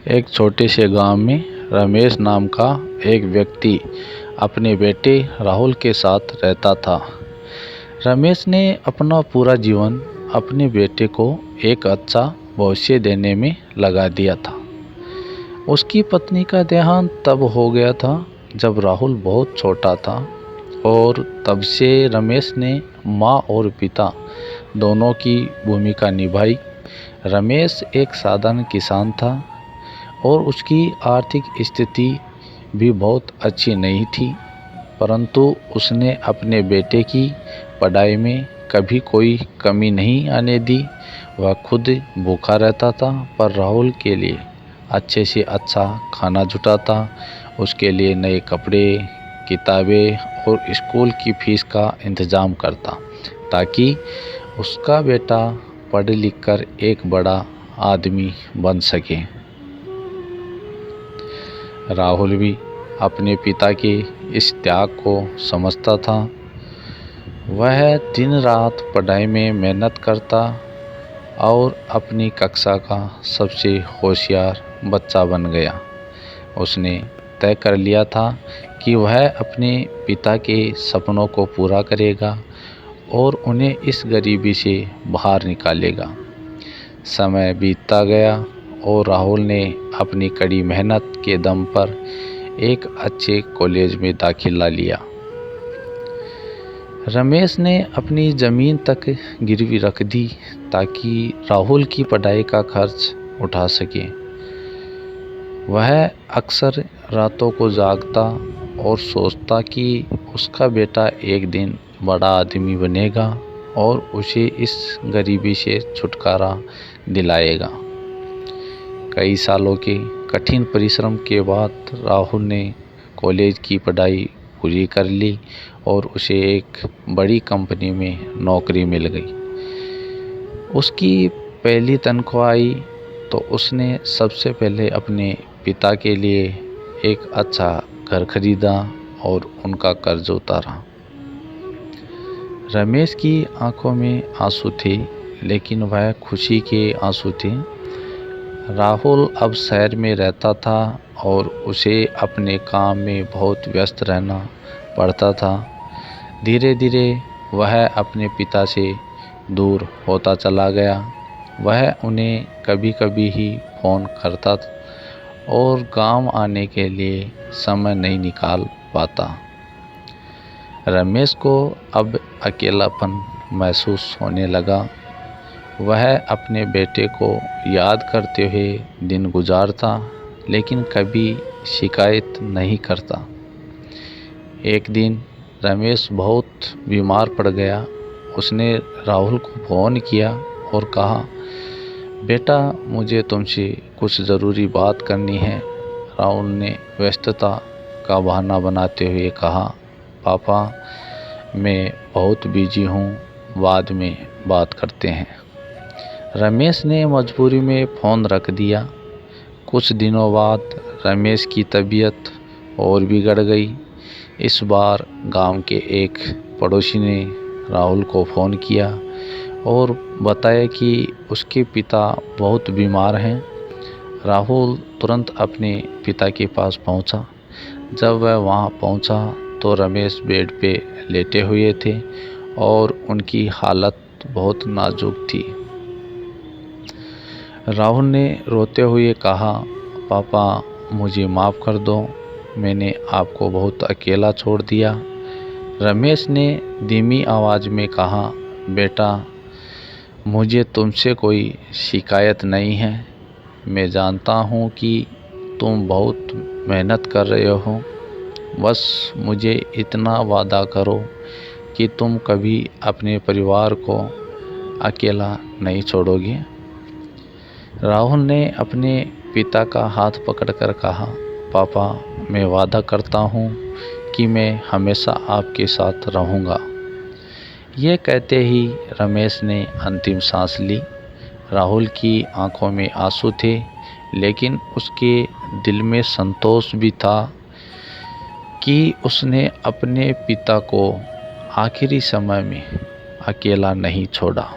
एक छोटे से गांव में रमेश नाम का एक व्यक्ति अपने बेटे राहुल के साथ रहता था। रमेश ने अपना पूरा जीवन अपने बेटे को एक अच्छा भविष्य देने में लगा दिया था। उसकी पत्नी का देहांत तब हो गया था जब राहुल बहुत छोटा था और तब से रमेश ने माँ और पिता दोनों की भूमिका निभाई। रमेश एक साधारण किसान था और उसकी आर्थिक स्थिति भी बहुत अच्छी नहीं थी, परंतु उसने अपने बेटे की पढ़ाई में कभी कोई कमी नहीं आने दी। वह खुद भूखा रहता था पर राहुल के लिए अच्छे से अच्छा खाना जुटाता, उसके लिए नए कपड़े, किताबें और स्कूल की फीस का इंतज़ाम करता ताकि उसका बेटा पढ़ लिख कर एक बड़ा आदमी बन सके। राहुल भी अपने पिता के इस त्याग को समझता था। वह दिन रात पढ़ाई में मेहनत करता और अपनी कक्षा का सबसे होशियार बच्चा बन गया। उसने तय कर लिया था कि वह अपने पिता के सपनों को पूरा करेगा और उन्हें इस गरीबी से बाहर निकालेगा। समय बीतता गया और राहुल ने अपनी कड़ी मेहनत के दम पर एक अच्छे कॉलेज में दाखिला लिया। रमेश ने अपनी ज़मीन तक गिरवी रख दी ताकि राहुल की पढ़ाई का खर्च उठा सके। वह अक्सर रातों को जागता और सोचता कि उसका बेटा एक दिन बड़ा आदमी बनेगा और उसे इस गरीबी से छुटकारा दिलाएगा। कई सालों के कठिन परिश्रम के बाद राहुल ने कॉलेज की पढ़ाई पूरी कर ली और उसे एक बड़ी कंपनी में नौकरी मिल गई। उसकी पहली तनख्वाह आई तो उसने सबसे पहले अपने पिता के लिए एक अच्छा घर खरीदा और उनका कर्ज उतारा। रमेश की आंखों में आंसू थे, लेकिन वह खुशी के आंसू थे। राहुल अब शहर में रहता था और उसे अपने काम में बहुत व्यस्त रहना पड़ता था। धीरे धीरे वह अपने पिता से दूर होता चला गया। वह उन्हें कभी कभी ही फ़ोन करता और गांव आने के लिए समय नहीं निकाल पाता। रमेश को अब अकेलापन महसूस होने लगा। वह अपने बेटे को याद करते हुए दिन गुजारता, लेकिन कभी शिकायत नहीं करता। एक दिन रमेश बहुत बीमार पड़ गया। उसने राहुल को फ़ोन किया और कहा, बेटा मुझे तुमसे कुछ ज़रूरी बात करनी है। राहुल ने व्यस्तता का बहाना बनाते हुए कहा, पापा मैं बहुत बिजी हूँ, बाद में बात करते हैं। रमेश ने मजबूरी में फ़ोन रख दिया। कुछ दिनों बाद रमेश की तबीयत और बिगड़ गई। इस बार गांव के एक पड़ोसी ने राहुल को फ़ोन किया और बताया कि उसके पिता बहुत बीमार हैं। राहुल तुरंत अपने पिता के पास पहुंचा। जब वह वहां पहुंचा तो रमेश बेड पे लेटे हुए थे और उनकी हालत बहुत नाजुक थी। राहुल ने रोते हुए कहा, पापा मुझे माफ़ कर दो, मैंने आपको बहुत अकेला छोड़ दिया। रमेश ने धीमी आवाज़ में कहा, बेटा मुझे तुमसे कोई शिकायत नहीं है। मैं जानता हूँ कि तुम बहुत मेहनत कर रहे हो। बस मुझे इतना वादा करो कि तुम कभी अपने परिवार को अकेला नहीं छोड़ोगे। राहुल ने अपने पिता का हाथ पकड़कर कहा, पापा मैं वादा करता हूँ कि मैं हमेशा आपके साथ रहूँगा। ये कहते ही रमेश ने अंतिम सांस ली। राहुल की आंखों में आंसू थे, लेकिन उसके दिल में संतोष भी था कि उसने अपने पिता को आखिरी समय में अकेला नहीं छोड़ा।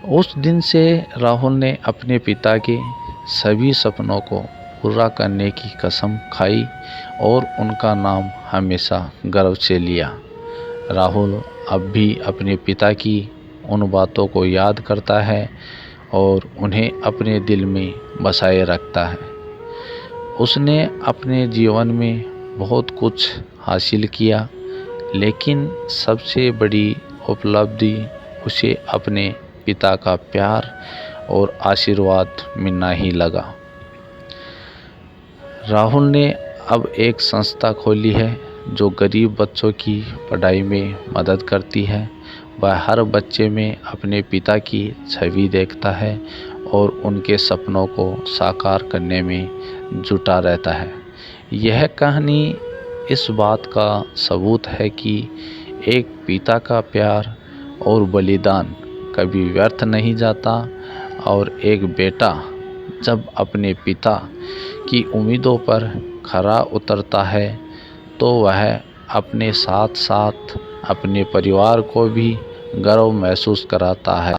उस दिन से राहुल ने अपने पिता के सभी सपनों को पूरा करने की कसम खाई और उनका नाम हमेशा गर्व से लिया। राहुल अब भी अपने पिता की उन बातों को याद करता है और उन्हें अपने दिल में बसाए रखता है। उसने अपने जीवन में बहुत कुछ हासिल किया, लेकिन सबसे बड़ी उपलब्धि उसे अपने पिता का प्यार और आशीर्वाद मिलना ही लगा। राहुल ने अब एक संस्था खोली है जो गरीब बच्चों की पढ़ाई में मदद करती है। वह हर बच्चे में अपने पिता की छवि देखता है और उनके सपनों को साकार करने में जुटा रहता है। यह कहानी इस बात का सबूत है कि एक पिता का प्यार और बलिदान कभी व्यर्थ नहीं जाता और एक बेटा जब अपने पिता की उम्मीदों पर खरा उतरता है तो वह अपने साथ साथ अपने परिवार को भी गर्व महसूस कराता है।